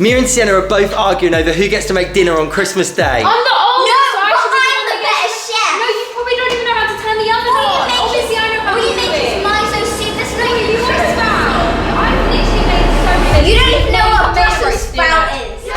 Mia and Sienna are both arguing over who gets to make dinner on Christmas Day. I'm the oldest, so I should I'm the better chef. No, you probably don't even know how to turn the oven on. Obviously, I know how to do it. What you make is miso soup. That's not You want to sprout? I've literally made so many. You don't even know what Brussels sprout is.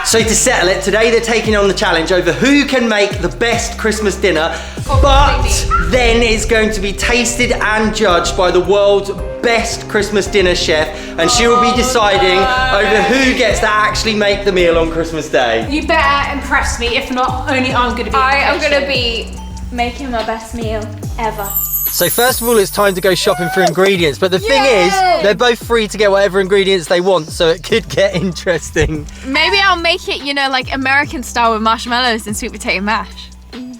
So to settle it, today they're taking on the challenge over who can make the best Christmas dinner, but then it's going to be tasted and judged by the world's best Christmas dinner chef, and she will be deciding over who gets to actually make the meal on Christmas Day. You better impress me, if not, only I'm going to be. I am going to be making my best meal ever. So first of all, it's time to go shopping for ingredients, but the thing is, they're both free to get whatever ingredients they want, so it could get interesting. Maybe I'll make it, you know, like American style with marshmallows and sweet potato mash.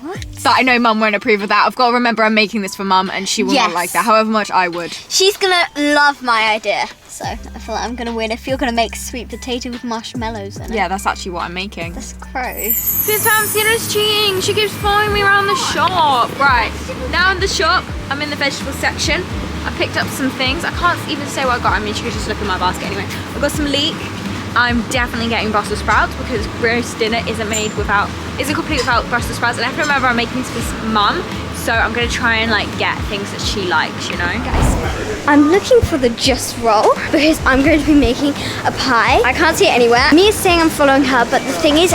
What? But I know Mum won't approve of that. I've got to remember I'm making this for Mum and she will not like that, however much I would. She's gonna love my idea. So I feel like I'm gonna win if you're gonna make sweet potato with marshmallows in it. Yeah, that's actually what I'm making. That's gross. Fizz fam, Sienna's cheating. She keeps following me around the shop. Right, now in the shop, I'm in the vegetable section. I picked up some things. I can't even say what I got. I mean, you could just look in my basket anyway. I've got some leek. I'm definitely getting Brussels sprouts because roast dinner isn't complete without Brussels sprouts. And I have to remember I'm making this for Mum. So I'm gonna try and like get things that she likes, you know? Guys, I'm looking for the Just Roll because I'm going to be making a pie. I can't see it anywhere. Mia's saying I'm following her, but the thing is,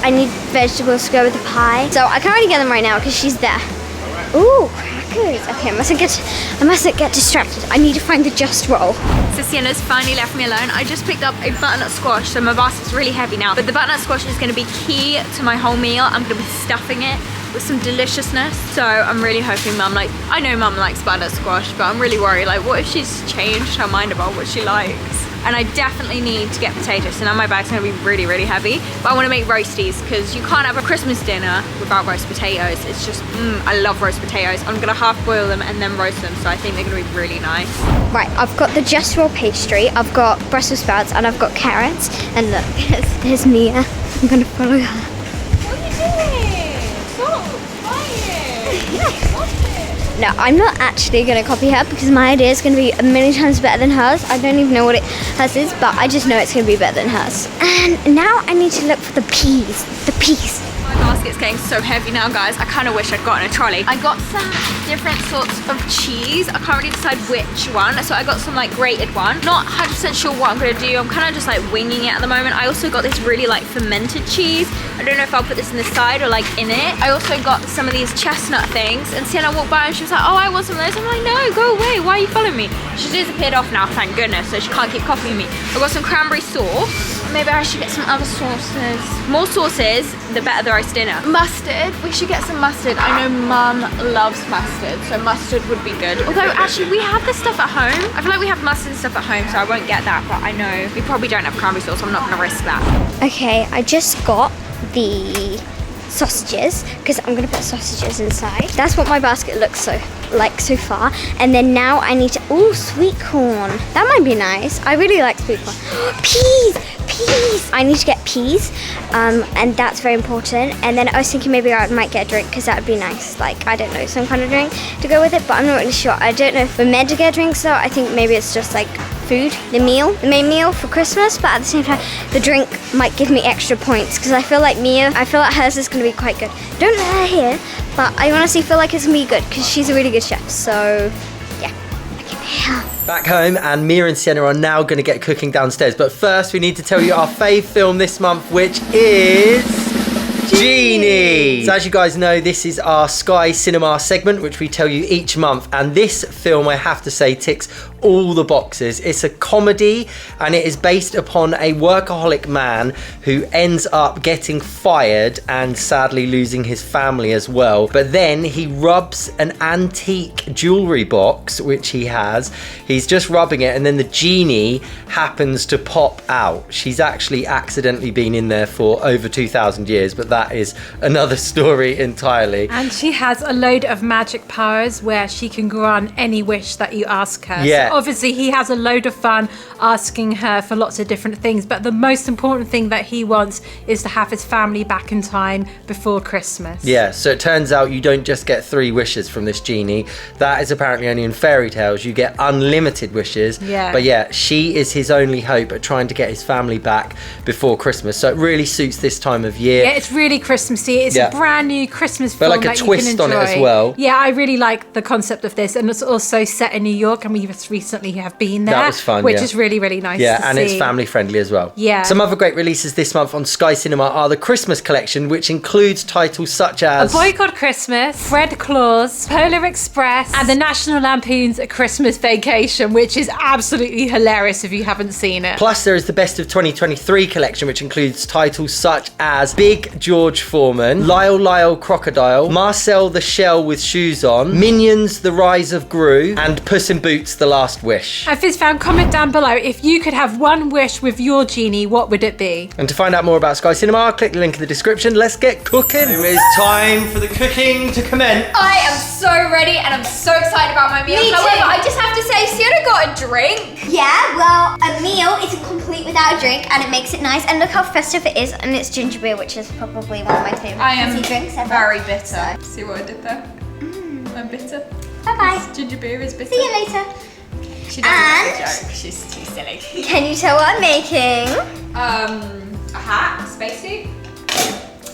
I need vegetables to go with the pie. So I can't really get them right now because she's there. Ooh, crackers. Okay, I mustn't get distracted. I need to find the Just Roll. So Sienna's finally left me alone. I just picked up a butternut squash, so my basket's really heavy now. But the butternut squash is gonna be key to my whole meal. I'm gonna be stuffing it with some deliciousness. So I'm really hoping Mum, I know Mum likes butternut squash, but I'm really worried, what if she's changed her mind about what she likes? And I definitely need to get potatoes, so now my bag's gonna be really, really heavy. But I wanna make roasties, because you can't have a Christmas dinner without roast potatoes. It's just, I love roast potatoes. I'm gonna half boil them and then roast them, so I think they're gonna be really nice. Right, I've got the Just Roll pastry, I've got Brussels sprouts, and I've got carrots. And look, there's Mia. I'm gonna follow her. What are you doing? Stop crying. No, I'm not actually going to copy her because my idea is going to be a million times better than hers. I don't even know what hers is, but I just know it's going to be better than hers. And now I need to look for the peas. The peas. My basket's getting so heavy now, guys. I kind of wish I'd gotten a trolley. I got some different sorts of cheese. I can't really decide which one. So I got some grated one. Not 100% sure what I'm going to do. I'm kind of just winging it at the moment. I also got this really fermented cheese. I don't know if I'll put this in the side or in it. I also got some of these chestnut things. And Sienna walked by and she was like, oh, I want some of those. I'm like, no, go away. Why are you following me? She's disappeared off now, thank goodness. So she can't keep copying me. I got some cranberry sauce. Maybe I should get some other sauces. More sauces, the better the roast dinner. Mustard, we should get some mustard. I know Mum loves mustard, so mustard would be good. Although actually we have this stuff at home. I feel like we have mustard and stuff at home, so I won't get that, but I know we probably don't have cranberry sauce, so I'm not gonna risk that. Okay, I just got the sausages because I'm gonna put sausages inside. That's what my basket looks like so far. And then now I need to, sweet corn. That might be nice. I really like sweet corn. Peas! I need to get peas, and that's very important. And then I was thinking maybe I might get a drink because that would be nice. I don't know, some kind of drink to go with it, but I'm not really sure. I don't know if we're meant to get drinks though. I think maybe it's just food, the main meal for Christmas, but at the same time, the drink might give me extra points because I feel like hers is going to be quite good. Don't let her hear, but I honestly feel like it's going to be good because she's a really good chef, so yeah. Okay, Back home, and Mia and Sienna are now going to get cooking downstairs. But first, we need to tell you our fave film this month, which is Genie. So as you guys know, this is our Sky Cinema segment, which we tell you each month. And this film, I have to say, ticks all the boxes. It's a comedy, and it is based upon a workaholic man who ends up getting fired and sadly losing his family as well. But then he rubs an antique jewelry box, which he has. He's just rubbing it, and then the genie happens to pop out. She's actually accidentally been in there for over 2,000 years, but that is another story entirely. And she has a load of magic powers where she can grant any wish that you ask her. Yeah. Obviously, he has a load of fun asking her for lots of different things, but the most important thing that he wants is to have his family back in time before Christmas. Yeah, so it turns out you don't just get 3 wishes from this genie. That is apparently only in fairy tales. You get unlimited wishes. Yeah. But yeah, she is his only hope at trying to get his family back before Christmas. So it really suits this time of year. Yeah, it's really Christmassy. It's a brand new Christmas film like a that twist you can on enjoy. it as well. Yeah, I really like the concept of this, and it's also set in New York, and we just recently have been there. That was fun, which yeah. is really, really nice. Yeah, to and see. it's family friendly as well. Yeah. Some other great releases this month on Sky Cinema are the Christmas collection, which includes titles such as A Boy Called Christmas, Red Claws, Polar Express, and the National Lampoon's A Christmas Vacation, which is absolutely hilarious if you haven't seen it. Plus, there is the Best of 2023 collection, which includes titles such as Big George Foreman, Lyle Crocodile, Marcel the Shell with Shoes On, Minions The Rise of Gru, and Puss in Boots The Last Wish. And Fizz fan, comment down below, if you could have one wish with your genie, what would it be? And to find out more about Sky Cinema, click the link in the description. Let's get cooking. It's time for the cooking to commence. I am so ready and I'm so excited about my meal. Me too. However, I just have to say, Sienna got a drink. Yeah, well, a meal isn't complete without a drink, and it makes it nice. And look how festive it is, and it's ginger beer, which is probably one of my favorite I am fizzy drinks ever. very bitter. See what I did there? I'm bitter. Bye-bye. Ginger beer is bitter. See you later. She doesn't make a joke. She's too silly. Can you tell what I'm making? A hat, spacesuit.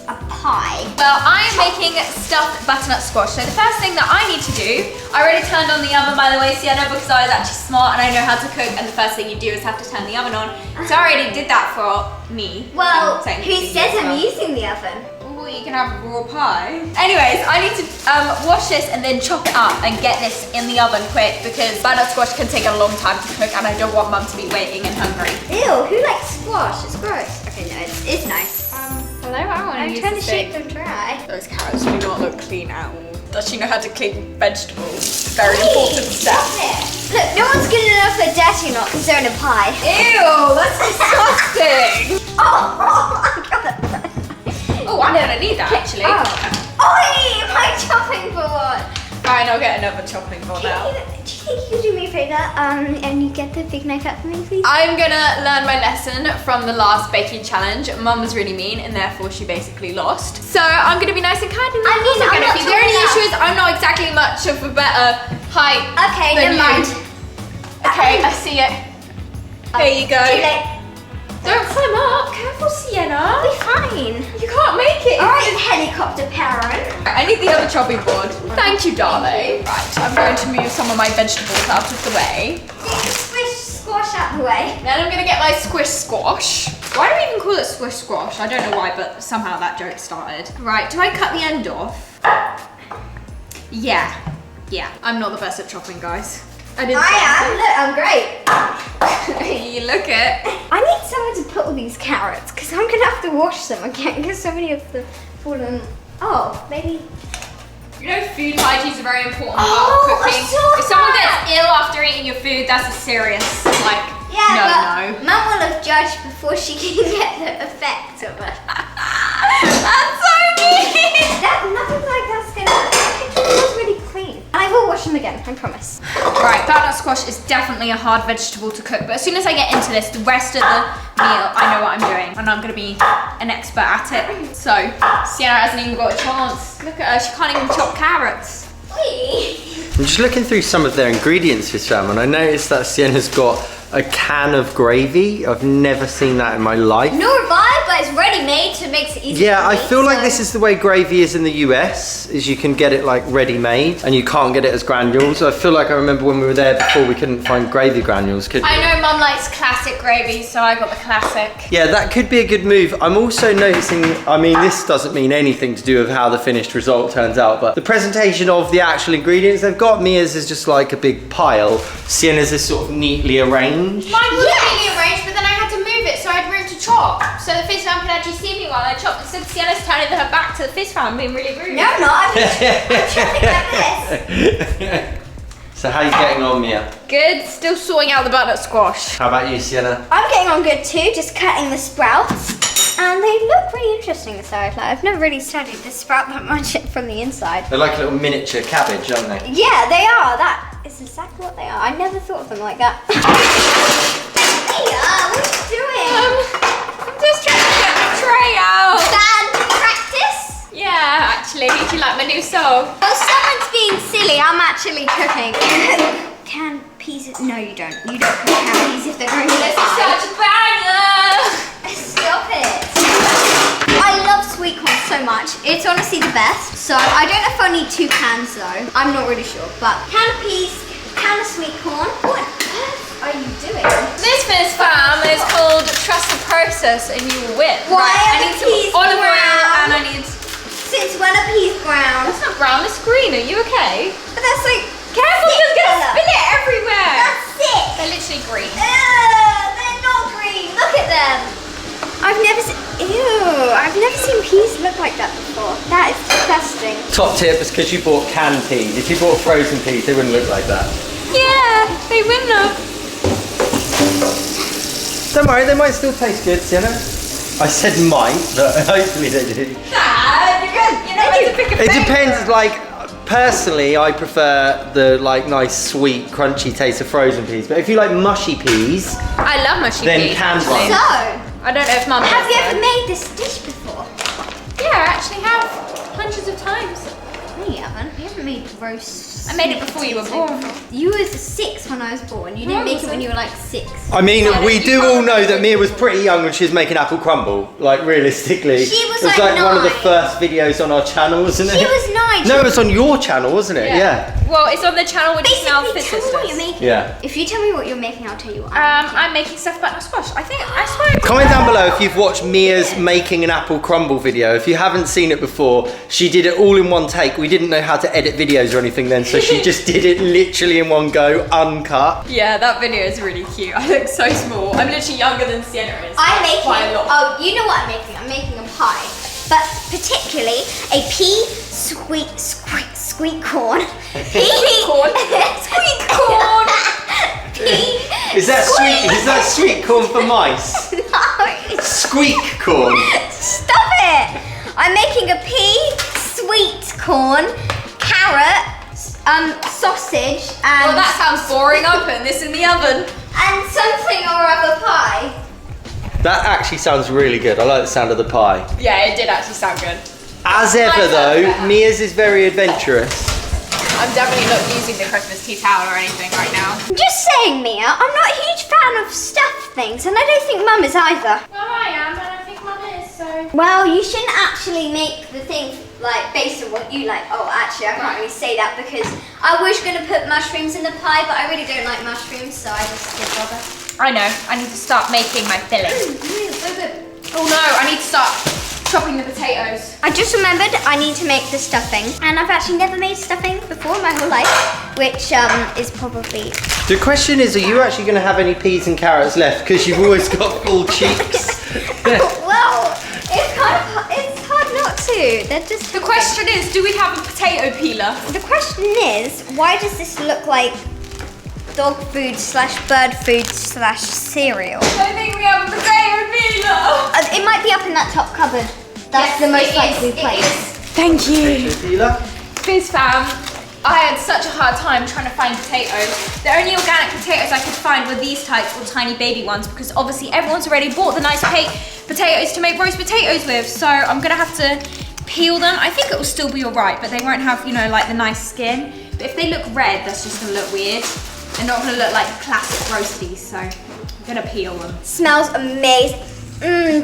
A pie. Well, I am making stuffed butternut squash. So the first thing that I need to do, I already turned on the oven, by the way, Sienna, because I was actually smart and I know how to cook, and the first thing you do is have to turn the oven on. So I already did that for me. Well, I'm saying who for you says as I'm well. using the oven? Well, you can have raw pie. Anyways, I need to wash this and then chop it up and get this in the oven quick, because butternut squash can take a long time to cook and I don't want Mum to be waiting and hungry. Ew, who likes squash? It's gross. Okay, no, it's nice. Hello, I want I'm trying to shape them dry. Those carrots do not look clean at all. Does she know how to clean vegetables? Very important step. Look, no one's good enough for dirty not because they're in a pie. Ew, that's disgusting. Oh my god. Oh, I'm gonna need that actually. Oi, my chopping board. Fine, I'll get another chopping board now. Do you think you could do me a favour and you get the big knife out for me, please? I'm gonna learn my lesson from the last baking challenge. Mum was really mean and therefore she basically lost. So I'm gonna be nice and kind. And I mean, I'm not the only talking issue is I'm not exactly much of a better height. Okay, than never mind. Okay, I see it. There you go. Too late. Don't climb up. Careful, Sienna. I'll be fine. You can't make it. Alright, helicopter parent. I need the other chopping board. Thank you, darling. Right, I'm going to move some of my vegetables out of the way. Squish squash out the way. Then I'm gonna get my squish squash. Why do we even call it squish squash? I don't know why, but somehow that joke started. Right, do I cut the end off? Yeah. I'm not the best at chopping, guys. I am. Look, I'm great. You look it. I need someone to put all these carrots because I'm gonna have to wash them again because so many of them fallen. Oh, maybe. You know, food hygiene is a very important part Oh, of cooking. I saw If someone that. gets ill after eating your food, that's a serious, like, Yeah, no. but Mum will have judged before she can get the effect of it. That's so mean. Nothing like that's gonna. It smells really clean. And I will wash them again. I promise. Right, butternut squash is definitely a hard vegetable to cook, but as soon as I get into this, the rest of the meal, I know what I'm doing, and I'm gonna be an expert at it. So, Sienna hasn't even got a chance. Look at her, she can't even chop carrots. I'm just looking through some of their ingredients for Sam, and I noticed that Sienna's got a can of gravy. I've never seen that in my life. Nor have I, but it's ready made, so it makes it easy. Yeah, for I me, feel like so- this is the way gravy is in the US, is you can get it like ready made and you can't get it as granules. I feel like I remember when we were there before we couldn't find gravy granules, could we? I know Mum likes classic gravy, so I got the classic. Yeah, that could be a good move. I'm also noticing, I mean, this doesn't mean anything to do with how the finished result turns out, but the presentation of the actual ingredients they've got, Mia's is just like a big pile. Sienna's is sort of neatly arranged. Mine was really arranged, but then I had to move it so I had room to chop. So the Fizz fan could actually see me while I chopped. Instead, Sienna's turning her back to the Fizz fan, being really rude. No, I'm not. I'm chopping like this. So how are you getting on, Mia? Good, still sorting out the butternut squash. How about you, Sienna? I'm getting on good too, just cutting the sprouts. And they look really interesting inside. Like, I've never really studied this sprout that much from the inside. They're like a little miniature cabbage, aren't they? Yeah, they are. That is is exactly what they are. I never thought of them like that. Mia, what are you doing? I'm just trying to get the tray out. Bad practice? Yeah, actually. Do you like my new song? Well, someone's being silly. I'm actually cooking. Canned peas. No, you don't. You don't cook canned peas if they're going to be This is such a banger. Stop it. I love sweet corn so much. It's honestly the best. So I don't know if I need 2 cans though. I'm not really sure. But can of peas, can of sweet corn. What on earth are you doing? This Fizz fam is called Trust the Process and You Will Win. Why Right, are I the need some peas olive oil brown? and I need... Since when are peas brown? It's not brown, it's green. Are you okay? But that's like Careful, thick you're gonna colour. spill it everywhere. That's sick. They're literally green. They're not green. Look at them. I've never seen peas look like that before. That is disgusting. Top tip is because you bought canned peas. If you bought frozen peas, they wouldn't look like that. Yeah, they wouldn't have. Don't worry, they might still taste good, Sienna. I said might, but hopefully they do. Dad, you know how to pick a It favourite. depends, like, personally, I prefer the, like, nice, sweet, crunchy taste of frozen peas. But if you like mushy peas, I love mushy then peas. canned actually. ones. So, I don't know if Mum have does you ever though. made this dish before? Yeah, I actually have. Hundreds of times. No, you haven't. You haven't made roast. I made it before you were born. You was 6 when I was born. You didn't make it when you were like 6. I mean, Yeah, we you do can't all know that remember. Mia was pretty young when she was making apple crumble. Like, realistically. She was it was like like one of the 9. first videos on our channel, wasn't it? She was 9. No, it was on your channel, wasn't it? Yeah. Well, it's on the channel which is now Basically, Fizz tell me what Sisters. you're making. Yeah. If you tell me what you're making, I'll tell you what I'm making. I'm making stuffed butternut squash. I swear. Comment down below if you've watched Mia's making an apple crumble video. If you haven't seen it before, she did it all in one take. We didn't know how to edit videos or anything then, so she just did it literally in one go, uncut. Yeah, that video is really cute. I look so small. I'm literally younger than Sienna is. I'm making. quite a lot. Oh, you know what I'm making? I'm making a pie, but particularly a pea sweet corn. Sweet corn. Sweet corn. Pea. Is that sweet corn for mice? No. Squeak corn. Stop it! I'm making a pea sweet corn, carrot, sausage, and Well, that sounds boring. I'll put this in the oven. and something or other pie. That actually sounds really good. I like the sound of the pie. Yeah, it did actually sound good. As ever though, Mia's is very adventurous. I'm definitely not using the Christmas tea towel or anything right now. I'm just saying, Mia, I'm not a huge fan of stuffed things, and I don't think Mum is either. Well, I am, and I think Mum is, so... Well, you shouldn't actually make the thing like based on what you like. Oh, actually, I can't really say that because I was gonna put mushrooms in the pie, but I really don't like mushrooms, so I just didn't bother. I know, I need to start making my filling. So good. Oh no, I need to start chopping the potatoes. I just remembered I need to make the stuffing, and I've actually never made stuffing before in my whole life, which is probably. The question is, are you actually going to have any peas and carrots left? Because you've always got full cheeks. Well, it's hard not to. They're just. The question is, do we have a potato peeler? The question is, why does this look like dog food / bird food / cereal? I think we have a potato peeler. It might be up in that top cupboard. That's Yes, the most it is, likely it place. is. Thank you. Peeler? Fizz fam, I had such a hard time trying to find potatoes. The only organic potatoes I could find were these types or tiny baby ones because obviously everyone's already bought the nice potatoes to make roast potatoes with. So I'm gonna have to peel them. I think it will still be all right, but they won't have, you know, like the nice skin. But if they look red, that's just gonna look weird. They're not gonna look like classic roasties, so I'm gonna peel them. Smells amazing.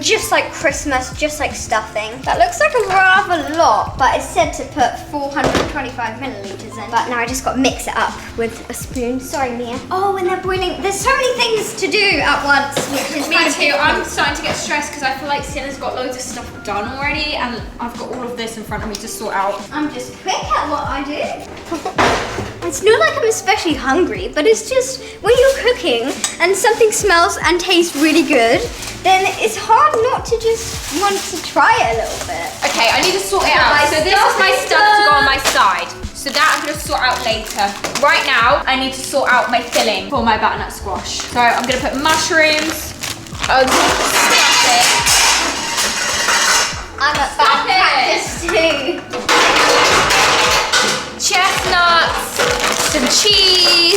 Just like Christmas, just like stuffing. That looks like a rather lot, but it's said to put 425 milliliters in. But now I just got to mix it up with a spoon. Sorry, Mia. Oh, and they're boiling. There's so many things to do at once, which is Me kind of too. I'm starting to get stressed because I feel like Sienna's got loads of stuff done already, and I've got all of this in front of me to sort out. I'm just quick at what I do. It's not like I'm especially hungry, but it's just when you're cooking and something smells and tastes really good, then it's hard not to just want to try it a little bit. Okay, I need to sort it out. So this is my stuff to go on my side. So that I'm gonna sort out later. Right now, I need to sort out my filling for my butternut squash. So I'm gonna put mushrooms, stuffing. I'm at bad practice too. Chestnuts, some cheese,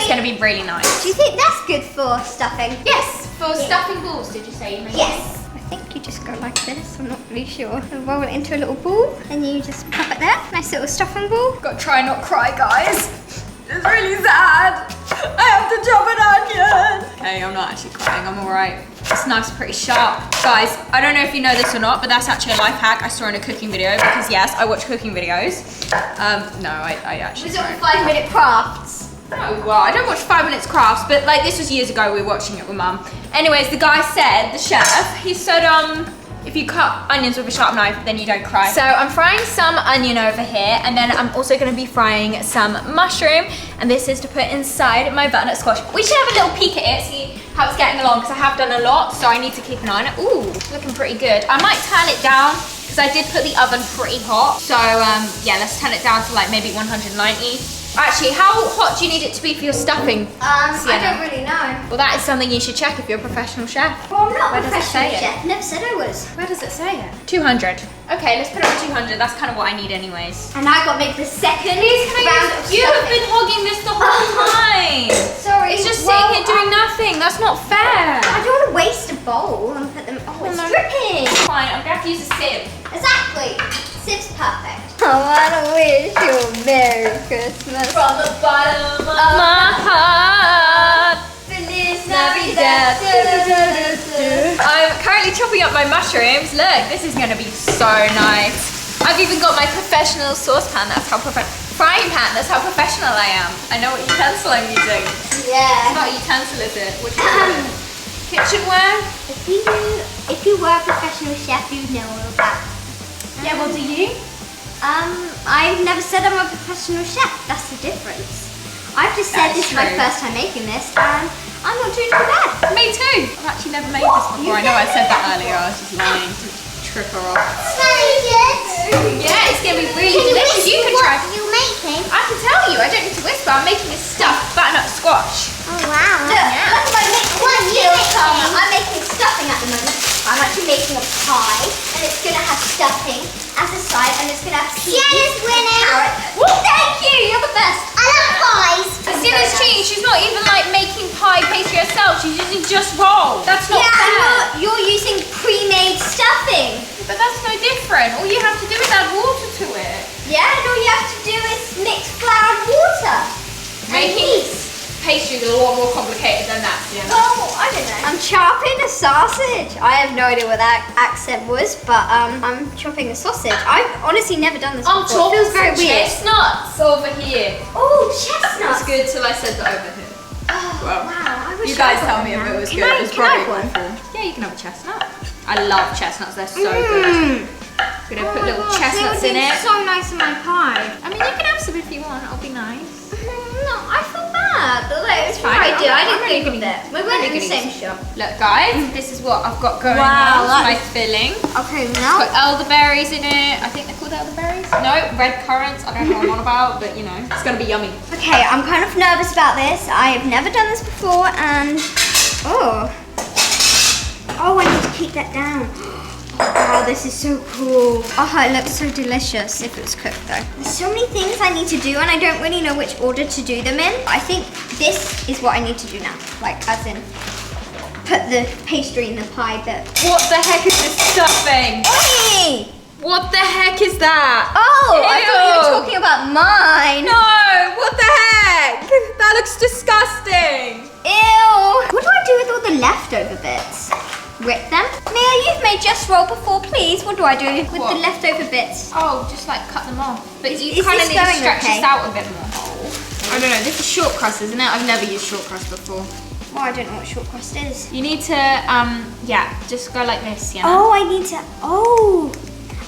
it's going to be really nice. Do you think that's good for stuffing? Yes, for stuffing balls, did you say? You made Yes. I think you just go like this. I'm not really sure. And roll it into a little ball, and you just pop it there. Nice little stuffing ball. Got to try not cry, guys. It's really sad. I have to chop an onion. Okay, I'm not actually crying. I'm all right. It's nice, pretty sharp. Guys, I don't know if you know this or not, but that's actually a life hack I saw in a cooking video because yes, I watch cooking videos. No, I actually Was it don't. 5-minute crafts? Oh, well, I don't watch 5 Minutes Crafts, but like this was years ago, we were watching it with Mum. Anyways, the guy said, the chef, he said, if you cut onions with a sharp knife, then you don't cry. So I'm frying some onion over here, and then I'm also gonna be frying some mushroom, and this is to put inside my butternut squash. We should have a little peek at it, see how it's getting along, because I have done a lot, so I need to keep an eye on it. Ooh, looking pretty good. I might turn it down, because I did put the oven pretty hot. So yeah, let's turn it down to like maybe 190. Actually, how hot do you need it to be for your stuffing? I don't really know. Well, that is something you should check if you're a professional chef. Well, I'm not Where a does it professional say it? chef. Never said I was. Where does it say it? 200. Okay, let's put it on 200. That's kind of what I need anyways. And I got to make the second round of You have stuffing. been hogging this the whole time. Sorry. It's just sitting here doing nothing. That's not fair. I don't want to waste a bowl and put them. Oh, it's no. dripping. Fine, I'm gonna have to use a sieve. Exactly. Siev's perfect. I want to wish you a Merry Christmas. From the bottom of my heart. Feliz Navidad. I'm currently chopping up my mushrooms. Look, this is gonna be so nice. I've even got my professional saucepan. That's how frying pan. That's how professional I am. I know what utensil I'm using. It's Yeah. not a utensil, is it? What do you call it? Kitchenware. If you were a professional chef, you'd know all of that. Yeah. Well, do you? I've never said I'm a professional chef. That's the difference. I've just said That this is is my true. first time making this, and I'm not doing too bad. Me too. I've actually never made this before. I know I said that earlier. I was just lying to trip her off. Smelly good. Yeah, it's gonna be really delicious. You can try. What you're making. I can tell you. I don't need to whisper. I'm making a stuffed butternut squash. Oh wow. Look, Yeah. look at my I'm making stuffing at the moment. I'm actually making a pie, and it's gonna have stuffing as a side, and it's gonna have cheese. Sienna's winning. Carrot. Thank you. You're the best. I love pies. Sienna's cheating. She's not even like making pie pastry herself. She's using just roll. That's not fair. And you're using pre-made stuffing. But that's no different. All you have to do is add water to it. Yeah, and all you have to do is mix flour and water. Making And yeast. pastry is a lot more complicated than that, Sienna. Well, I don't know. I'm chopping a sausage. I have no idea what that accent was, but I'm chopping a sausage. I've honestly never done this I'm before. It feels very weird. chestnuts over here. Oh, It's chestnuts. good till I said that over here. Oh, Well, wow. I wish You guys I tell got me if one it now. was Can good. I- It was can I have probably one? awful. Yeah, you can have a chestnut. I love chestnuts. They're so good. Gonna put little chestnuts in it. So nice in my pie. I mean, you can have some if you want. I'll be nice. No, I feel bad. Although it's fine. fine. I I'm didn't really think of gonna it. We went in the same shop. Look, guys, this is what I've got going Wow, on. that My is- filling. Okay, Got now. elderberries in it. I think they're called elderberries. No, red currants. I don't know what I'm on about, but you know, it's gonna be yummy. Okay, I'm kind of nervous about this. I have never done this before, and oh, I need to keep that down. Oh, wow, this is so cool. Oh, it looks so delicious if it's cooked though. There's so many things I need to do, and I don't really know which order to do them in. I think this is what I need to do now, like as in put the pastry in the pie bit. What the heck is this stuffing? Hey! What the heck is that? Oh, I thought you Ew. were talking about mine. No, what the heck? That looks disgusting. Ew! What do I do with all the leftover bits? Rip them? Mia, you've made just roll before, please. What do I do with What? the leftover bits? Oh, just like cut them off. But you is kind of this need to going stretch okay? this out a bit more. I don't know, this is short crust, isn't it? I've never used short crust before. Well, I don't know what short crust is. You need to, yeah, just go like this, yeah. Oh, I need to. Oh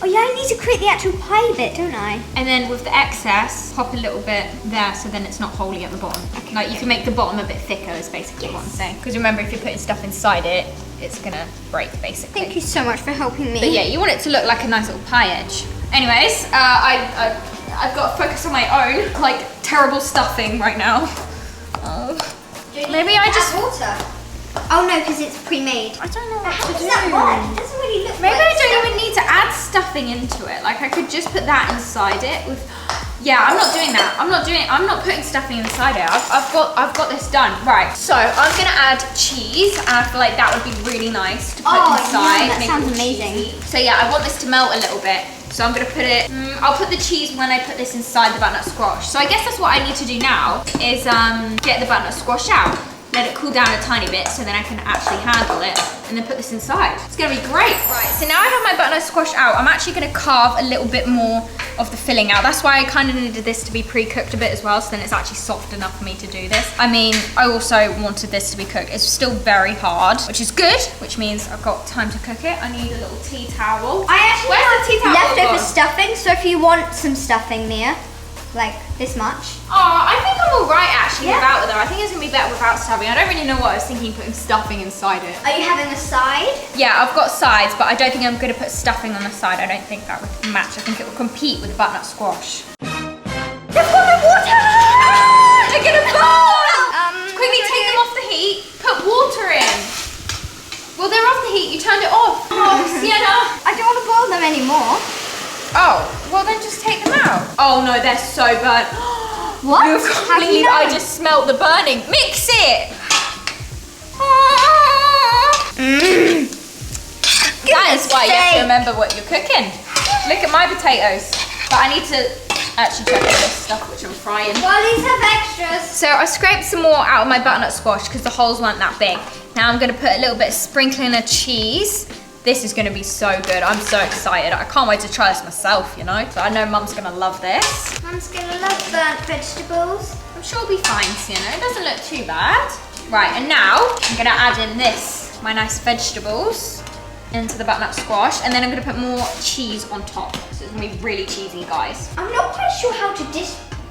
yeah, I need to create the actual pie bit, don't I? And then with the excess, pop a little bit there so then it's not holy at the bottom. Like you can make the bottom a bit thicker is basically what I'm saying. Because remember, if you're putting stuff inside it, it's gonna break basically. Thank you so much for helping me. But yeah, you want it to look like a nice little pie edge. Anyways, I've got to focus on my own, like terrible stuffing right now. Maybe I just... water. Oh no, because it's pre-made. I don't know what How to does do. that work? It doesn't really look Maybe like I don't even need to add stuffing into it. Like I could just put that inside it with... Yeah, I'm not doing that. I'm not putting stuffing inside it. I've got this done. Right, so I'm gonna add cheese, and I feel like that would be really nice to put inside. Yeah, that sounds amazing. Cheesy. So yeah, I want this to melt a little bit. So I'm gonna put it, I'll put the cheese when I put this inside the butternut squash. So I guess that's what I need to do now, is get the butternut squash out. Let it cool down a tiny bit so then I can actually handle it and then put this inside. It's gonna be great. Right, so now I have my butternut squash out. I'm actually gonna carve a little bit more of the filling out. That's why I kind of needed this to be pre-cooked a bit as well, so then it's actually soft enough for me to do this. I mean, I also wanted this to be cooked. It's still very hard, which is good, which means I've got time to cook it. I need a little tea towel. I actually Where's the tea towel have leftover gone? stuffing, so if you want some stuffing, Mia, like this much. Oh, I think I'm all right actually Yeah. without it though. I think it's gonna be better without stuffing. I don't really know what I was thinking putting stuffing inside it. Are you having a side? Yeah, I've got sides, but I don't think I'm gonna put stuffing on the side. I don't think that would match. I think it would compete with the butternut squash. They've got my water! They're gonna burn! Quickly take them off the heat, put water in. Well, they're off the heat, you turned it off. Oh, Sienna. I don't want to boil them anymore. Oh, well then just take them out. Oh no, they're so burnt. What? You How can't do you believe know? I just smelled the burning. Mix it! That is why you have to remember what you're cooking. Look at my potatoes. But I need to actually check all this stuff which I'm frying. Well, these have extras. So I scraped some more out of my butternut squash because the holes weren't that big. Now I'm gonna put a little bit of sprinkling of cheese. This is gonna be so good. I'm so excited. I can't wait to try this myself, you know? So I know Mum's gonna love this. Mum's gonna love burnt vegetables. I'm sure it'll be fine, Sienna. It doesn't look too bad. Right, and now I'm gonna add in this, my nice vegetables, into the butternut squash, and then I'm gonna put more cheese on top. So it's gonna be really cheesy, guys. I'm not quite sure how to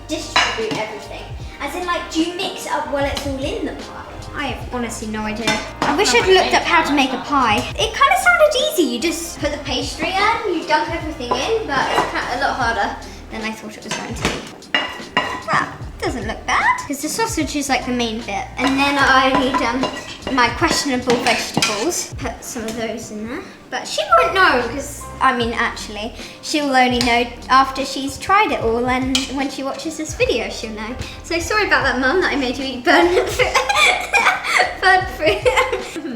distribute everything. As in, like, do you mix it up while it's all in the pie? I have honestly no idea. I wish I'd looked up how to make a pie. It kind of sounded easy. You just put the pastry in, you dump everything in, but it's kind of a lot harder than I thought it was going to be. Well, doesn't look bad. Because the sausage is like the main bit. And then I need my questionable vegetables. Put some of those in there. But she won't know because, I mean, actually, she'll only know after she's tried it all, and when she watches this video, she'll know. So sorry about that, Mum, that I made you eat burnt fruit.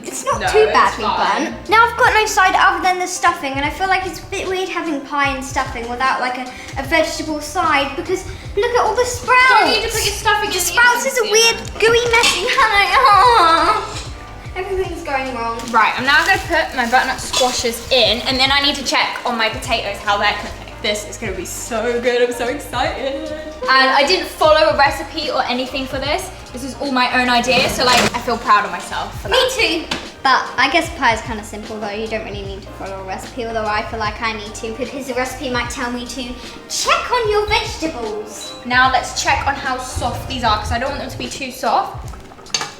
It's not too badly burnt. Now I've got no side other than the stuffing, and I feel like it's a bit weird having pie and stuffing without like a vegetable side, because look at all the sprouts. Don't need to put your stuffing in The sprouts is a weird gooey messy honey. Everything's going wrong. Right, I'm now gonna put my butternut squashes in, and then I need to check on my potatoes how they're cooking. This is gonna be so good, I'm so excited. And I didn't follow a recipe or anything for this. This is all my own idea, so like, I feel proud of myself for Me that. too. But I guess pie is kind of simple though. You don't really need to follow a recipe, although I feel like I need to, because the recipe might tell me to check on your vegetables. Now let's check on how soft these are, because I don't want them to be too soft.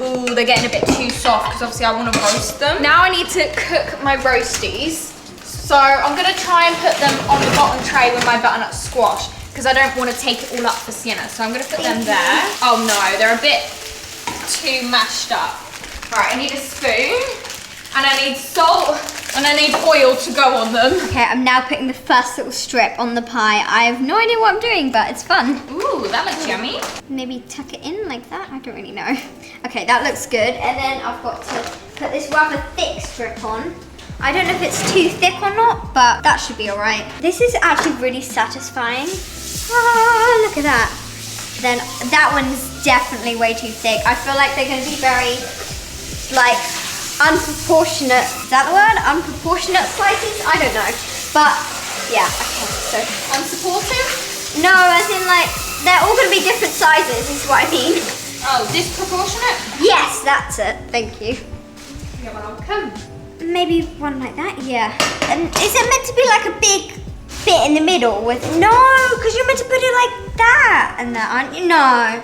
Ooh, they're getting a bit too soft, because obviously I want to roast them. Now I need to cook my roasties. So I'm gonna try and put them on the bottom tray with my butternut squash, because I don't want to take it all up for Sienna. So I'm gonna put them there. Oh no, they're a bit too mashed up. Right, I need a spoon, and I need salt, and I need oil to go on them. Okay, I'm now putting the first little strip on the pie. I have no idea what I'm doing, but it's fun. Ooh, that looks yummy. Maybe tuck it in like that? I don't really know. Okay, that looks good. And then I've got to put this rather thick strip on. I don't know if it's too thick or not, but that should be all right. This is actually really satisfying. Ah, look at that. Then that one's definitely way too thick. I feel like they're gonna be very, like, unproportionate. Is that the word? Unproportionate slices? I don't know. But yeah, okay, so. Unsupportive? No, as in like, they're all gonna be different sizes, is what I mean. Oh, disproportionate? Yes, that's it. Thank you. You're welcome. Maybe one like that, yeah. And is it meant to be like a big bit in the middle with, no, because you're meant to put it like that and that, aren't you? No.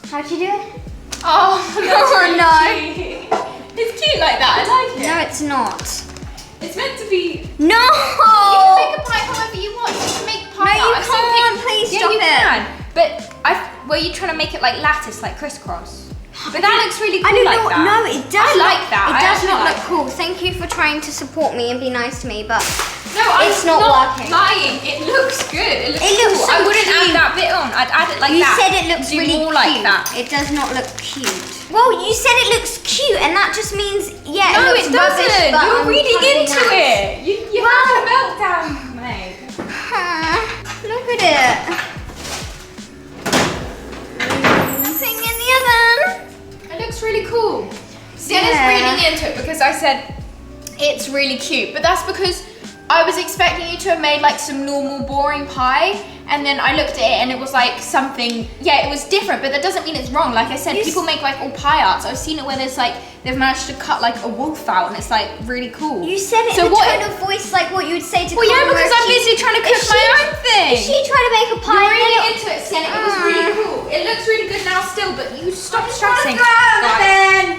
How'd you do it? Oh, no. Cute. It's cute like that, I like it. No, it's not. It's meant to be. No! You can make a pie however you want. You can make pie. No, you I still can't. think- Please yeah, stop you it. Can. But were you trying to make it like lattice, like crisscross? But that looks really cool I don't like know. that. No, it does. I like that. It I does actually not like look cool. Thank you for trying to support me and be nice to me, but No, It's not working. lying. It looks good. It looks looks cool. so I wouldn't cute. add that bit on. I'd add it like You that. said it looks Do really more cute. like that. It does not look cute. Well, you said it looks cute, and that just means, yeah, No, it it looks rubbish, doesn't. but You're I'm reading totally into nice. it. You had a meltdown, mate. Look at it. Nothing in the oven. It looks really cool. Sienna's Yeah. reading into it because I said it's really cute, but that's because I was expecting you to have made like some normal boring pie, and then I looked at it and it was like something, yeah, it was different, but that doesn't mean it's wrong. Like I said, people make like all pie arts. I've seen it where there's like, they've managed to cut like a wolf out and it's like really cool. You said it So in the what- tone of voice like what you would say to Well, yeah, Conrad. because I'm busy trying to cook my own thing. If she tried to make a pie, You're really then into it, Sienna. It was really cool. It looks really good now still, but you stop stressing. go out of the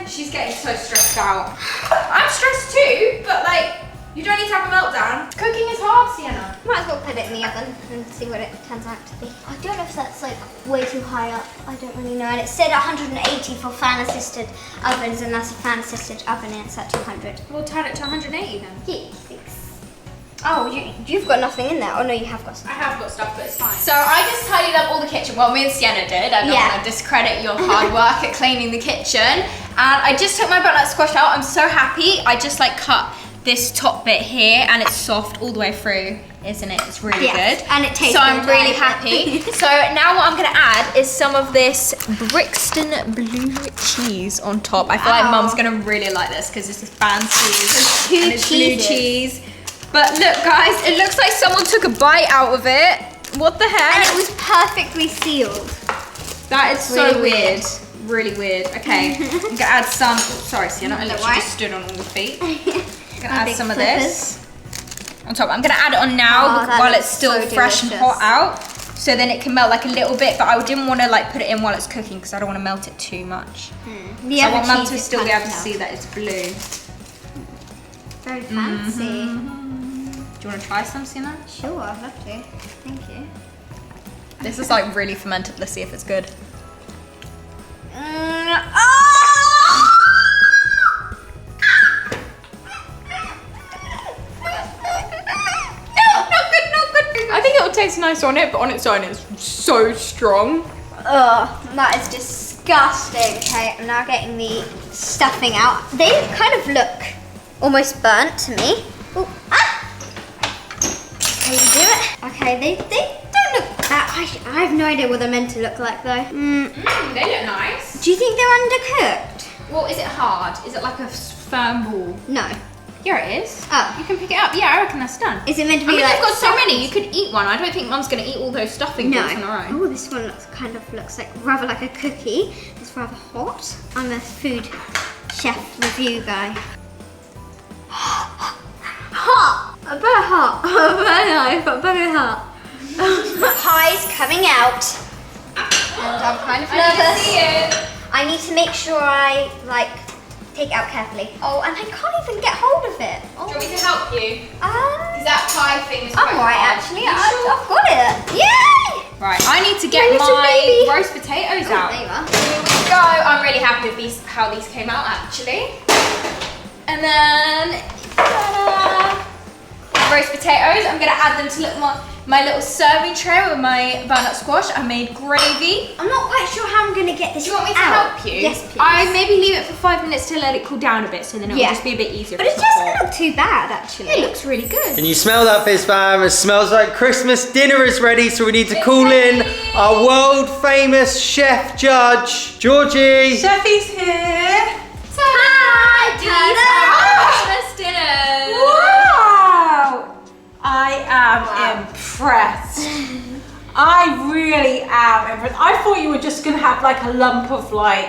Right. She's getting so stressed out. I'm stressed too, but like, you don't need to have a meltdown. Cooking is hard, Sienna. might as well put it in the oven and see what it turns out to be. I don't know if that's like way too high up. I don't really know. And it said 180 for fan-assisted ovens, and that's a fan-assisted oven, and it's at 200. We'll turn it to 180 then. Yeah, thanks. Oh, you've got nothing in there. Oh no, you have got I something. have got stuff, but it's fine. So I just tidied up all the kitchen. Well, me and Sienna did. I don't Yeah. want to discredit your hard work at cleaning the kitchen. And I just took my butternut squash out. I'm so happy. I just like cut this top bit here, and it's soft all the way through, isn't it? It's really Yes, good. and it tastes So I'm good, really right? happy. So now what I'm gonna add is some of this Brixton blue cheese on top. I feel like Wow. Mum's gonna really like this because this is fancy. There's two and it's blue cheeses. cheese. But look guys, it looks like someone took a bite out of it. What the heck? And it was perfectly sealed. That is so really weird. weird. Really weird. Okay, I'm gonna add some. Oh, sorry, Sienna, I Don't literally worry. just stood on all the feet. I'm gonna My add big some of flippers. this on top. I'm gonna add it on now Oh, that while looks it's still so fresh and delicious. hot out. So then it can melt like a little bit, but I didn't want to like put it in while it's cooking because I don't want to melt it too much. The So I other want Mum cheese to is still be kind able of to see that it's blue. Very fancy. Do you want to try some, Sienna? Sure, I'd love to. Thank you. This is like really fermented. Let's see if it's good. I think it'll taste nice on it, but on its own it's so strong. Ugh, that is disgusting. Okay, I'm now getting the stuffing out. They kind of look almost burnt to me. Ooh, ah! Can you do it? Okay, they don't look that. I have no idea what they're meant to look like though. They look nice. Do you think they're undercooked? Well, is it hard? Is it like a firm ball? No. Yeah, it is. Oh. You can pick it up. Yeah, I reckon that's done. Is it meant to I be mean, like you've got so soft? many. You could eat one. I don't think Mum's gonna eat all those stuffing No. balls on her own. Oh, this one looks like rather like a cookie. It's rather hot. I'm a food chef review guy. Hot! A bit hot. A bit nice, but very hot. Pie's coming out. And I'm kind of I need to nervous. see it. I need to make sure I take it out carefully. Oh, and I can't even get hold of it. Oh. Do you want me to help you? Because that pie thing is I'm quite alright hard. actually. You sure? I've got it. Yay! Right, I need to My get little my baby. roast potatoes Oh, out. there you are. Here we go. I'm really happy with these, how these came out actually. And then, ta-da! Roast potatoes. I'm gonna add them to my little serving tray with my butternut squash. I made gravy. I'm not quite sure how I'm gonna get this Do you want me to out. help you? Yes, please. I maybe leave it for 5 minutes to let it cool down a bit, so then it'll Yeah. just be a bit easier. But if it it's not doesn't hot. look too bad actually. It looks really good. Can you smell that, Fizz fam? It smells like Christmas dinner is ready, so we need to call in our world famous chef judge, Georgie. Chefy's here. Hi, These are Christmas dinners. Wow! I am impressed. I really am impressed. I thought you were just gonna have like a lump of like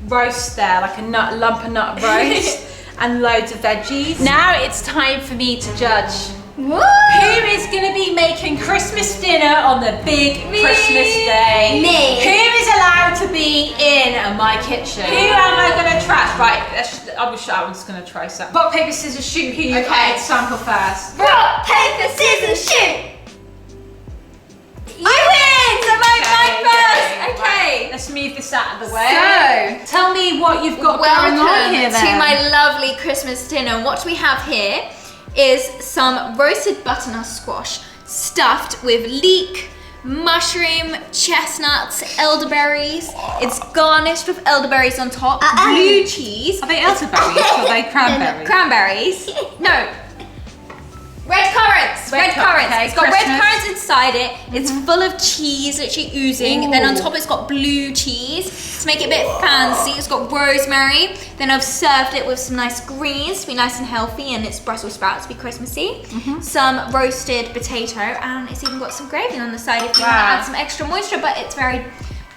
roast there, like a lump of nut roast and loads of veggies. Now it's time for me to judge. Woo! Who is going to be making Christmas dinner on the big Christmas day? Me. Who is allowed to be in my kitchen? Who am I going to trust? Right, I'm just going to try some. Rock, paper, scissors, shoot. Who you Okay. sample first? Rock, paper, scissors, shoot! You win! So mine first. Right, Okay. let's move this out of the way. So, Tell me what you've got going on welcome here to then. my lovely Christmas dinner. What we have here is some roasted butternut squash stuffed with leek, mushroom, chestnuts, elderberries. It's garnished with elderberries on top, blue cheese. Are they elderberries or are they cranberries? Cranberries. No. Red currants. Red currants. Okay, it's got Christmas. red currants inside it. It's full of cheese, literally oozing. Ooh. Then on top it's got blue cheese to make it a bit fancy. It's got rosemary. Then I've served it with some nice greens to be nice and healthy, and it's Brussels sprouts to be Christmassy. Some roasted potato, and it's even got some gravy on the side if you want to add some extra moisture, but it's very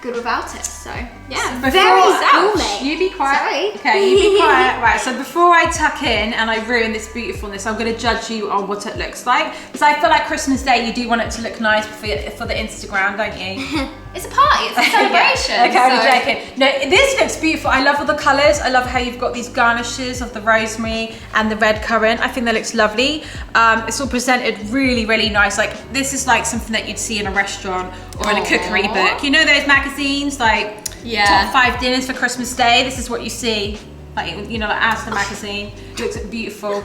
good without it. So yeah, You be quiet. Sorry. Okay, you be quiet. Right, so before I tuck in and I ruin this beautifulness, I'm going to judge you on what it looks like. Because I feel like Christmas Day, you do want it to look nice for the Instagram, don't you? It's a party, it's a celebration. Okay, I'm joking. No, this looks beautiful. I love all the colours. I love how you've got these garnishes of the rosemary and the red currant. I think that looks lovely. It's all presented really, really nice. Like, this is like something that you'd see in a restaurant or in a cookery book. You know those magazines, like top 5 dinners for Christmas Day? This is what you see. Like, you know, like Asda magazine. It looks beautiful.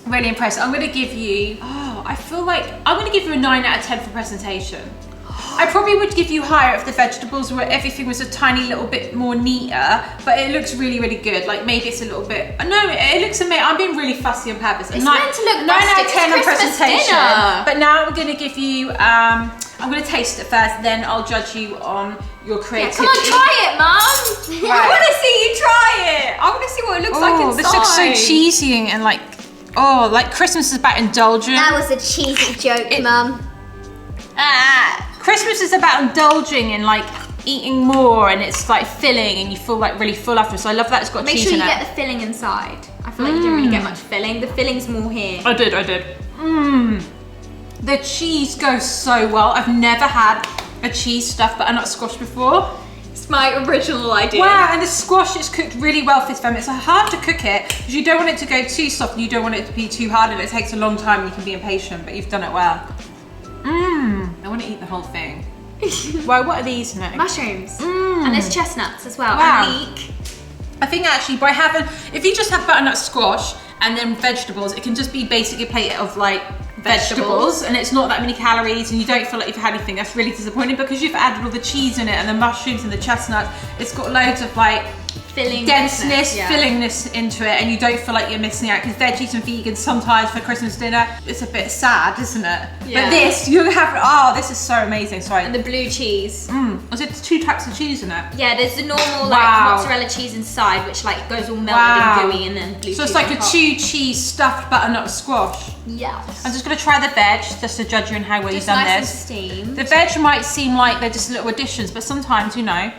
Really impressive. I'm going to give you, I feel like, I'm going to give you a 9 out of 10 for presentation. I probably would give you higher if the vegetables were, everything was a tiny little bit more neater, but it looks really, really good. Like maybe it's a little bit, no, it looks amazing. I'm being really fussy on purpose. It's meant to look 9 out of 10 on Christmas presentation. dinner. But now I'm going to give you, I'm going to taste it first, then I'll judge you on your creativity. Come on, try it, Mum. Right. I want to see you try it. I want to see what it looks like inside. This looks so cheesy and like, like Christmas is about indulging. That was a cheesy joke, Mum. Christmas is about indulging and like eating more, and it's like filling, and you feel like really full after. So I love that it's got Make cheese sure in you it. get the filling inside. I feel like you didn't really get much filling. The filling's more here. I did. The cheese goes so well. I've never had a cheese stuffed butternut squash before. It's my original idea. Wow, and the squash is cooked really well, Fizz fam. It's hard to cook it because you don't want it to go too soft and you don't want it to be too hard, and it takes a long time and you can be impatient, but you've done it well. I want to eat the whole thing. Why, what are these now? Mushrooms. And there's chestnuts as well. Wow. And leek. I think actually by having, if you just have butternut squash and then vegetables, it can just be basically a plate of like vegetables, and it's not that many calories, and you don't feel like you've had anything. That's really disappointing because you've added all the cheese in it and the mushrooms and the chestnuts. It's got loads of like Filling. denseness, Yeah. fillingness into it, and you don't feel like you're missing out, because veggies and vegans sometimes for Christmas dinner, it's a bit sad, isn't it? Yeah. But this, you have, this is so amazing. Sorry. And the blue cheese. Was it 2 types of cheese in it? Yeah, there's the normal Wow. like mozzarella cheese inside, which like goes all melted Wow. and gooey, and then blue cheese. So it's like on a top. 2 cheese stuffed butternut squash. Yes. I'm just gonna try the veg, just to judge you on how well you've Just done nice this. and steamed. The veg might seem like they're just little additions, but sometimes, you know.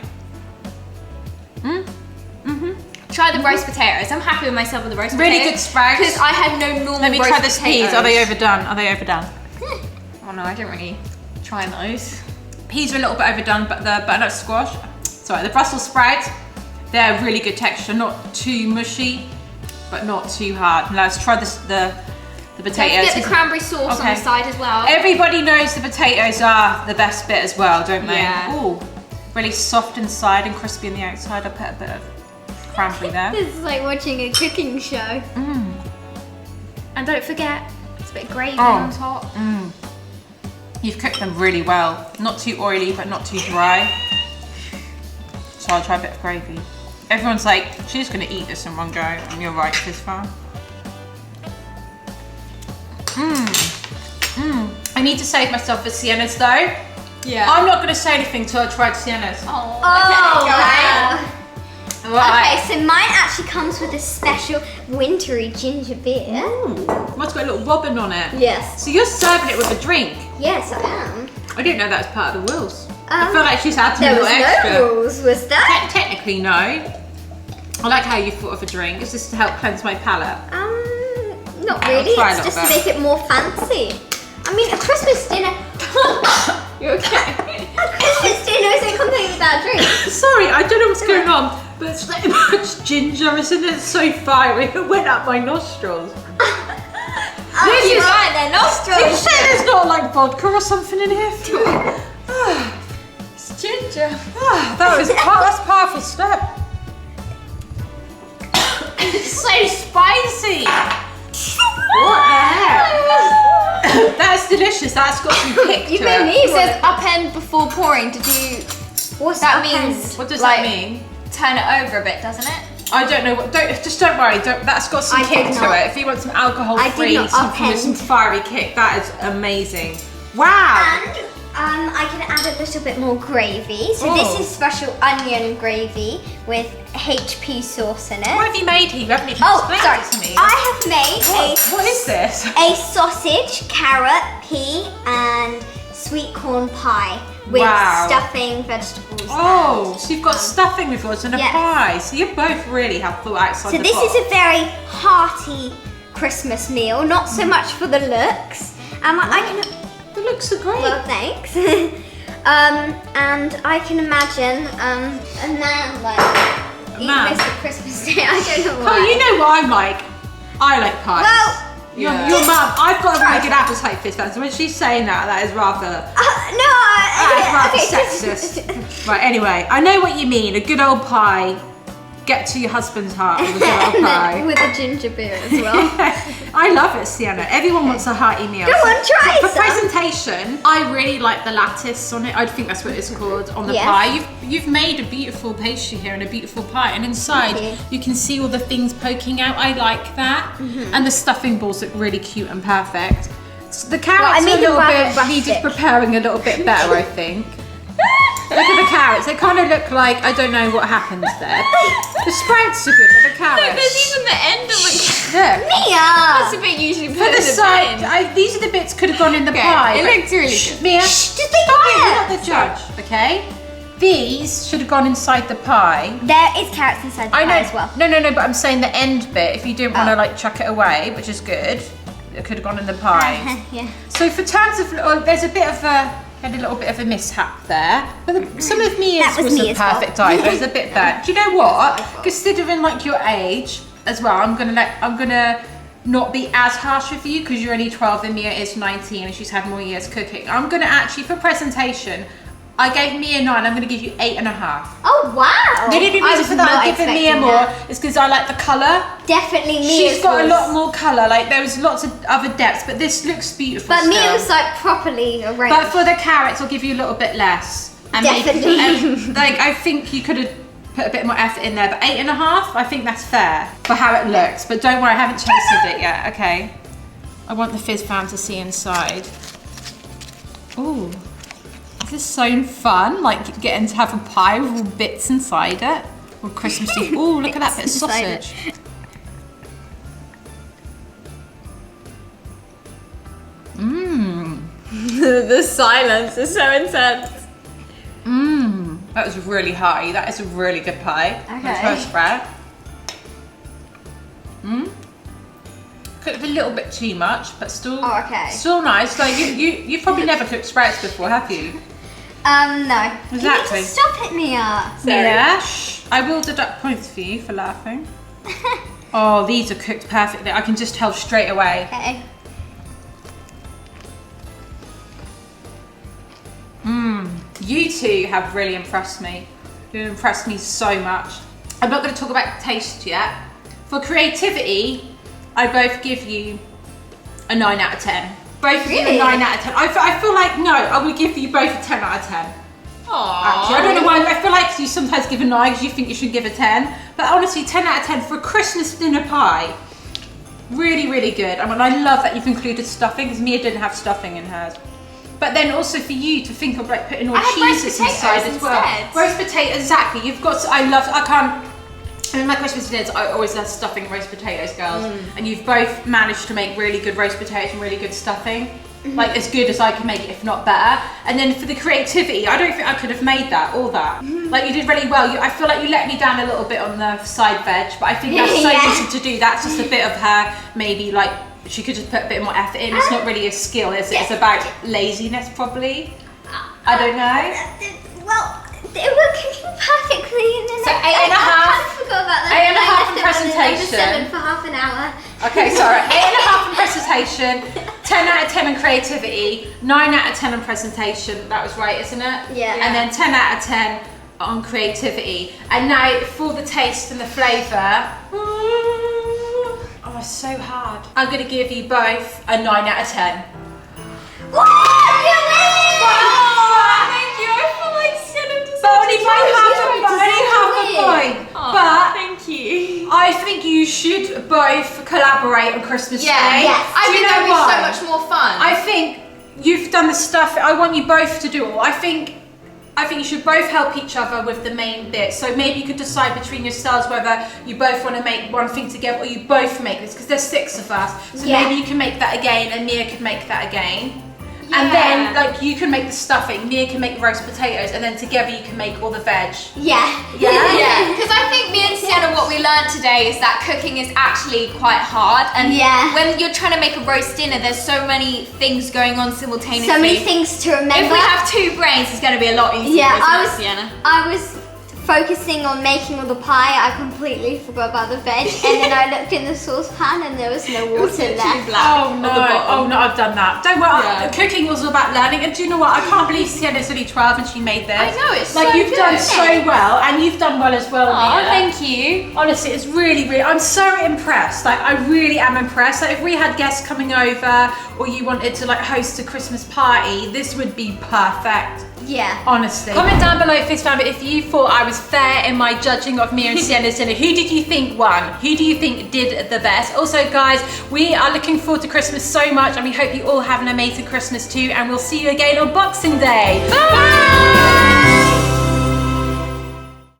Try the roast potatoes. I'm happy with myself with the roast Really potatoes. good sprouts. Because I had no normal Let me roast try this potatoes. peas. Are they overdone? Are they overdone? Oh no, I didn't really try those. Peas are a little bit overdone, but the butternut squash, sorry, the Brussels sprouts, they're really good texture, not too mushy, but not too hard. Now let's try the Don't potatoes. forget the cranberry sauce on the side as well. Everybody knows the potatoes are the best bit as well, don't they? Yeah. Ooh, really soft inside and crispy on the outside. I put a bit of cranberry there. This is like watching a cooking show. And don't forget, it's a bit of gravy Oh. on top. You've cooked them really well. Not too oily, but not too dry. So I'll try a bit of gravy. Everyone's like, she's gonna eat this in one go, and you're right, Fizz fam. I need to save myself for Sienna's though. Yeah. I'm not gonna say anything till I tried Sienna's. Oh, wow. Right. Okay, so mine actually comes with a special wintry ginger beer. Mine's got a little robin on it. Yes. So you're serving it with a drink. Yes, I am. I didn't know that was part of the rules. I feel like she's had some There little was extra. no rules, was that? Technically, no. I like how you thought of a drink. It's just to help cleanse my palate. Not really. try a It's little just to bit. make it more fancy. I mean, a Christmas dinner. You okay? A Christmas dinner isn't complete without drink. Sorry, I don't know what's going on, but it's so much ginger, isn't it? It's so fiery. It went up my nostrils. Oh, you're right, they're You nostrils. say there's not like vodka or something in here? It's ginger. That's a powerful step. It's so spicy. That's delicious. That's got some kick You to made it. me It want says upend before pouring. Did you? What's That upend? means What does like, that mean? Turn it over a bit, doesn't it? I don't know what. Don't worry. That's got some I kick did to not. it. If you want some alcohol I did free, not some upend. fiery kick, that is amazing. Wow. And I can add a little bit more gravy. So Oh. this is special onion gravy with HP sauce in it. What have you made here? You haven't even Oh, explained sorry. it to me. I have made What is this? a sausage, carrot, pea, and sweet corn pie with Wow. stuffing, vegetables. Oh, so you've got stuffing with yours and a yes. pie. So you both really have thought outside So the this box. is a very hearty Christmas meal, not so much for the looks. I can. The looks are great. Well, thanks. And I can imagine a man like eating man? this at Christmas Day. I don't know why. Oh, you know what I'm like. I like pies. Well, Your mum, I've got a really good appetite, Fizz fans. So when she's saying that is rather, no. sexist. Right, anyway, I know what you mean. A good old pie. Get to your husband's heart with a good old pie. With a ginger beer as well. I love it, Sienna. Everyone wants a hearty meal. Go on, try For some. presentation, I really like the lattice on it. I think that's what it's called on the Yeah. pie. You've made a beautiful pastry here and a beautiful pie, and inside Thank you can see all the things poking out. I like that, and the stuffing balls look really cute and perfect. So the carrots I made are a them little rather bit needed rustic. preparing a little bit better, I think. Look at the carrots. They kind of look like, I don't know what happens there. The sprouts are good, but the carrots. There's even the end of it. Look. That's Mia! a bit usually put For in the the side, bin. these are the bits could have gone in the Okay, pie. it but- looks really Shh, good. Mia, Shh, just be stop it, you're quiet. not the judge, okay? These should have gone inside the pie. There is carrots inside the I know, pie as well. no, but I'm saying the end bit, if you didn't want to like chuck it away, which is good, it could have gone in the pie. Yeah. So for terms of, there's a bit of had a little bit of a mishap there. But some of Mia's That was wasn't Mia's fault. perfect either. It was a bit bad. Do you know what? Considering like your age as well, I'm gonna not be as harsh with you because you're only 12 and Mia is 19 and she's had more years cooking. I'm gonna actually, for presentation, I gave Mia 9. I'm gonna give you 8.5. Oh wow! The only I reason was for that not I'm giving Mia expecting more that. is because I like the colour. Definitely Mia's She's got a was. lot more colour. Like there was lots of other depths, but this looks beautiful. But Mia still. was like properly arranged. But for the carrots, I'll give you a little bit less. And Definitely. like I think you could have put a bit more effort in there, but 8.5, I think that's fair for how it looks. But don't worry, I haven't tasted it yet. Okay. I want the Fizz fan to see inside. Ooh, this is so fun. Like getting to have a pie with all bits inside it. Or Christmassy. Ooh, look at that bit of Inside it. sausage. The silence is so intense. That was really hearty. That is a really good pie. Okay. The first spread. Cooked a little bit too much, but still, Oh, okay. still nice. Like you've probably never cooked sprouts before, have you? No. Exactly. You need to stop it, Mia. Yeah. Shh. I will deduct points for you for laughing. Oh, these are cooked perfectly. I can just tell straight away. Okay. You two have really impressed me. You've impressed me so much. I'm not going to talk about taste yet. For creativity, I both give you a 9 out of 10. Both of you a Really? 9 out of 10. I feel like, no, I would give you both a 10 out of 10. Aww. Actually, I don't know why. I feel like you sometimes give a 9 because you think you should give a 10. But honestly, 10 out of 10 for a Christmas dinner pie. Really, really good. I mean, I love that you've included stuffing because Mia didn't have stuffing in hers. But then also for you to think of like putting all I had roast cheeses potatoes inside as well. instead. Roast potato, exactly. You've got. I mean, my Christmas dinners, I always love stuffing and roast potatoes, girls. And you've both managed to make really good roast potatoes and really good stuffing. Like as good as I can make it, if not better. And then for the creativity, I don't think I could have made that or that. Like you did really well. I feel like you let me down a little bit on the side veg, but I think that's so Yeah. easy to do. That's just a bit of her, maybe like she could just put a bit more effort in. It's not really a skill, is it? It's about laziness, probably. I don't know. Well, they were cooking perfectly, and then So I 8.5. kind of forgot about that. 8.5 I left in it on number presentation. 7 for half an hour. Okay, sorry. 8.5 in presentation, 10 out of 10 in creativity, 9 out of 10 in presentation. That was right, isn't it? Yeah. And then 10 out of 10 on creativity. And now for the taste and the flavour. Oh, it's so hard. I'm going to give you both a 9 out of 10. What? You win! Thank you. I feel like Sienna deserves But only by half a Win. point. But thank you. I think you should both collaborate on Christmas Day. Yes. I Do you think that know would be why? so much more fun. I think you've done the stuff. I want you both to do it all. I think you should both help each other with the main bit. So maybe you could decide between yourselves whether you both want to make one thing together or you both make this, because there's 6 of us. So Yeah. maybe you can make that again and Mia could make that again. Yeah. And then like you can make the stuffing, Mia can make the roast potatoes, and then together you can make all the veg. Yeah. Yeah, because I think me and Sienna, what we learned today is that cooking is actually quite hard. And Yeah. when you're trying to make a roast dinner, there's so many things going on simultaneously. So many things to remember. If we have 2 brains, it's going to be a lot easier. Yeah, isn't it, Sienna? I was focusing on making all the pie. I completely forgot about the veg, and then I looked in the saucepan and there was no water left. Oh no, I've done that. Don't worry, Yeah. cooking was all about learning. And do you know what? I can't believe Sienna's only 12 and she made this. I know, it's like so you've good. done so well, and you've done well as well, Oh, Mia. thank you. Honestly, it's really, I'm so impressed. Like, I really am impressed. Like, if we had guests coming over, or you wanted to like host a Christmas party, this would be perfect. Yeah. Honestly. Comment down below, Fizz family, if you thought I was fair in my judging of Mia and Sienna's dinner. Who did you think won? Who do you think did the best? Also, guys, we are looking forward to Christmas so much, and we hope you all have an amazing Christmas too, and we'll see you again on Boxing Day. Bye!